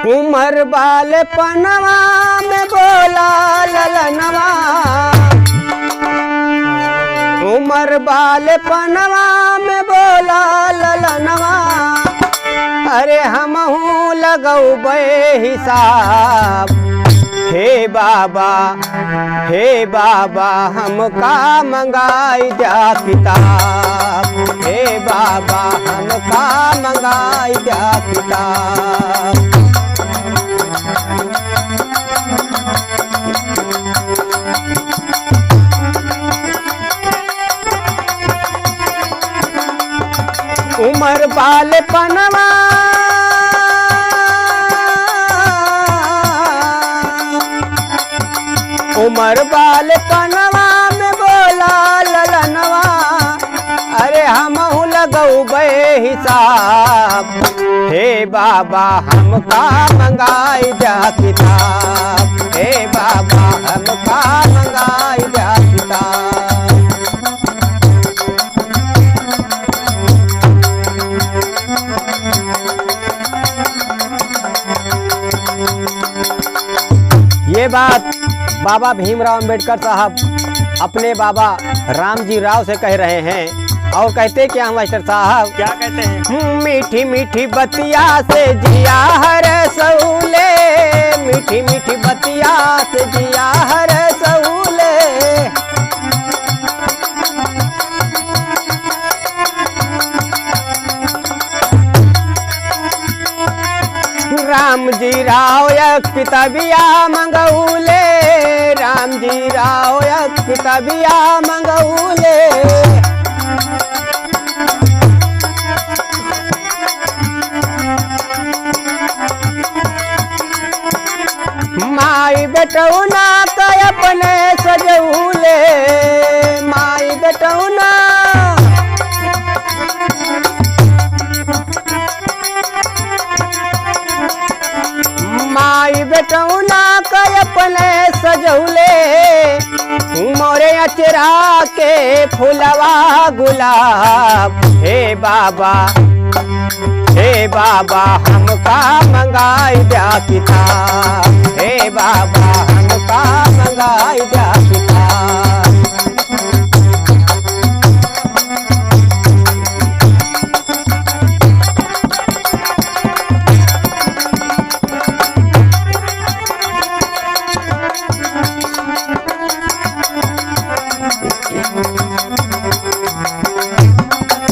उमर बाल पनवा में बोला ललनवा, उमर बाल पनवा में बोला ललनवा, अरे हमहू लगौबे हिसाब। हे बाबा हमका मंगाई जा किताब, हे बाबा हमका मंगाई जा किताब। उमर बाल पनवा उमर बाल पनवा में बोला ललनवा, अरे हमहू लगौबे हिसाब। हे बाबा हमका मंगाई जा किताब, हे बाबा हमका मंगाई जा किताब। ये बात बाबा भीमराव अंबेडकर साहब अपने बाबा रामजी राव से कह रहे हैं। और कहते क्या मास्टर साहब, क्या कहते हैं? मीठी मीठी बतिया से जिया हर सऊले, मीठी मीठी बतिया से जिया हर सऊले। राम जी राव एक किताबिया मंगऊले, राम जी राव एक किताबिया मंगऊले। माई बेटौना का अपने सजऊले, माई बेटौना माई बेटौना का अपने सजौले। मोरे अचरा के फुलवा गुलाब। हे बाबा हमका मंगाई जा किताब, हे बाबा हमका मंगाई जा किताब।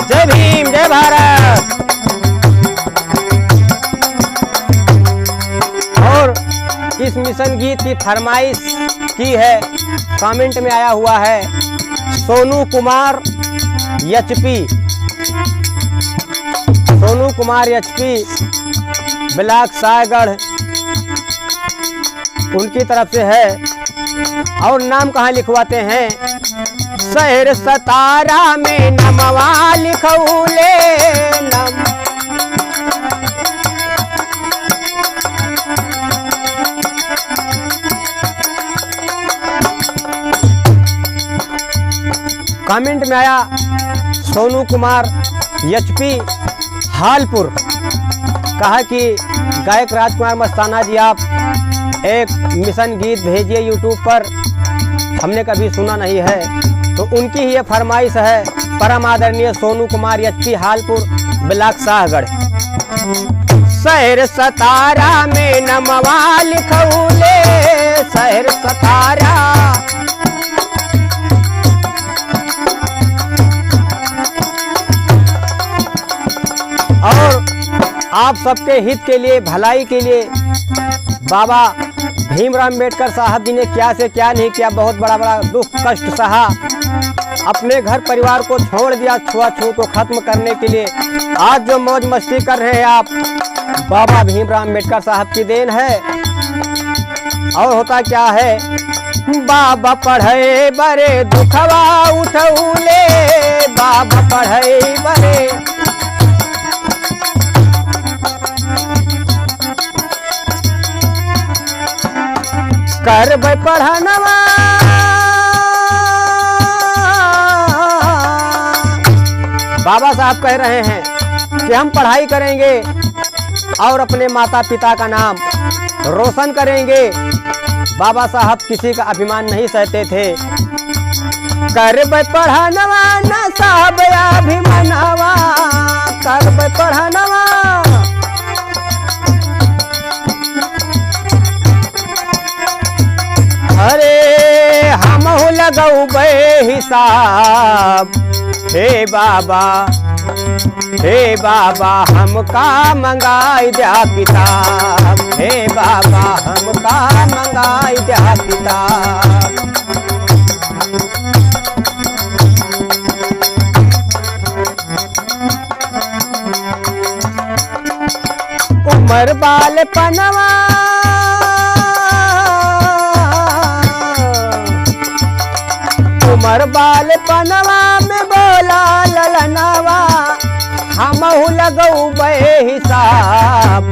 जय भीम, जय भारत। और इस मिशन गीत की फरमाइश की है, कमेंट में आया हुआ है Sonu Kumar HP, Sonu Kumar HP block Saigarh, उनकी तरफ से है। और नाम कहाँ लिखवाते हैं, शहर सतारा में नमवा लिखौले नम। कमेंट में आया सोनू कुमार एचपी हालपुर, कहा कि गायक राजकुमार मस्ताना जी आप एक मिशन गीत भेजिए यूट्यूब पर, हमने कभी सुना नहीं है। तो उनकी ही ये फरमाइश है, परम आदरणीय सोनू कुमार एचपी हालपुर ब्लॉक साहगढ़। शहर सतारा में नमवा लिखौले, शहर सतारा। और आप सबके हित के लिए, भलाई के लिए बाबा भीमराव अंबेडकर साहब जी ने क्या से क्या नहीं किया, बहुत बड़ा दुख कष्ट सहा, अपने घर परिवार को छोड़ दिया छुआछूत को खत्म करने के लिए। आज जो मौज मस्ती कर रहे हैं आप, बाबा भीमराव अंबेडकर साहब की देन है। और होता क्या है, बाबा पढ़े बरे दुखवा उठौले, बाबा पढ़े बरे करबै पढ़नवा, बाबा साहब कह रहे हैं कि हम पढ़ाई करेंगे और अपने माता पिता का नाम रोशन करेंगे। बाबा साहब किसी का अभिमान नहीं सहते थे। करब पढ़नवा न साहब अभिमानवा, करब पढ़नवा अरे हमहु लगौबे हिसाब। हे बाबा हमका मंगाई द्या किताब। हे बाबा हमका मंगाई द्या किताब। उमर बाल पनवा उमर बाल पनवा में बोला ललनवा, हमहु लगौबे हिसाब।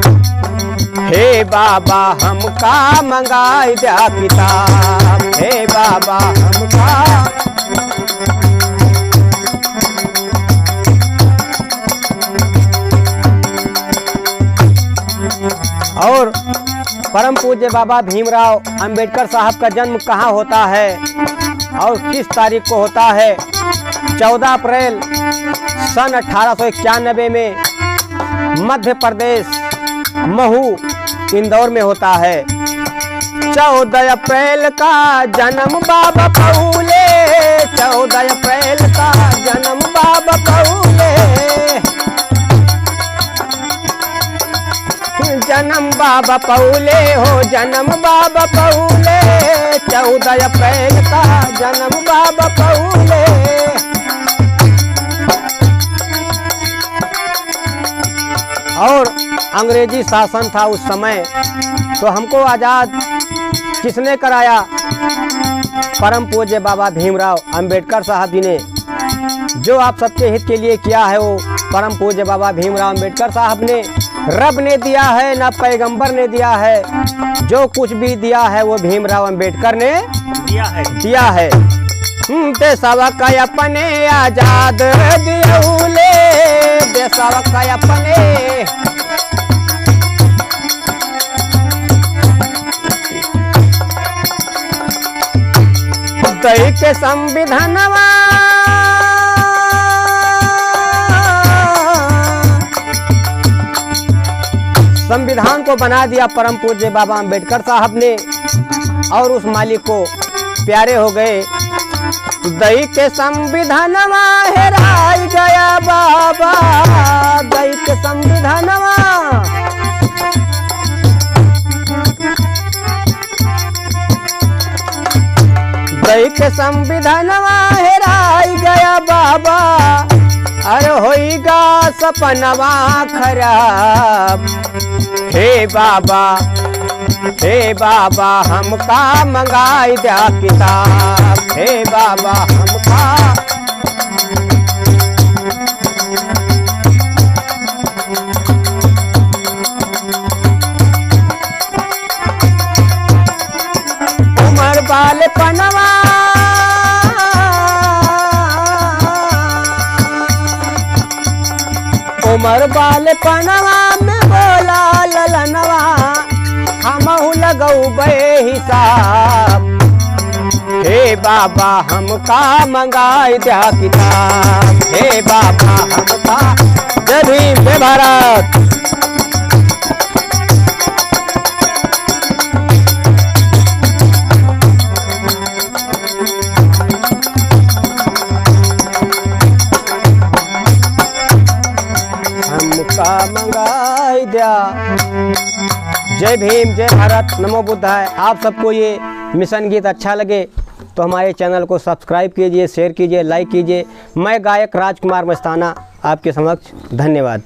हे बाबा हमका मंगाई द्या किताब। हे बाबा हमका और परम पूज्य बाबा भीमराव अंबेडकर साहब का जन्म कहाँ होता है और किस तारीख को होता है? 14 अप्रैल सन 1891 में मध्य प्रदेश महू इंदौर में होता है। 14 अप्रैल का जन्म बाबा फूले, 14 अप्रैल का जन्म बाबा फूले, जन्म बाबा फूले हो जन्म बाबा फूले। 14 अप्रैल का जन्म बाबा फूले। और अंग्रेजी शासन था उस समय, तो हमको आज़ाद किसने कराया? परम पूज्य बाबा भीमराव अंबेडकर साहब जी ने। जो आप सबके हित के लिए किया है वो परम पूज्य बाबा भीमराव अंबेडकर साहब ने। रब ने दिया है ना पैगंबर ने दिया है, जो कुछ भी दिया है वो भीमराव अंबेडकर ने दिया है। देशवा का अपने आजाद दियौले, देशवा का अपने दई के संविधानवा, संविधान को बना दिया परम पूज्य बाबा अंबेडकर साहब ने और उस मालिक को प्यारे हो गए। दई के संविधानवा हेराई गया बाबा, दई के संविधानवा दई के संविधानवा हेराई गया बाबा। अरे होइगा सपनवा खराब। हे बाबा हमका मंगाई द्या किताब। हे बाबा हमका उमर बाल पनवा उमर बाल पनवा में बोला ललनवा, हमहु लगौबे हिसाब। हे बाबा हमका मंगाई द्या किताब। हे बाबा हमका। जय भीम जय भारत। हमका मंगाई द्या। जय भीम जय भारत नमो बुद्धाय। आप सबको ये मिशन गीत अच्छा लगे तो हमारे चैनल को सब्सक्राइब कीजिए, शेयर कीजिए, लाइक कीजिए। मैं गायक राजकुमार मस्ताना आपके समक्ष धन्यवाद।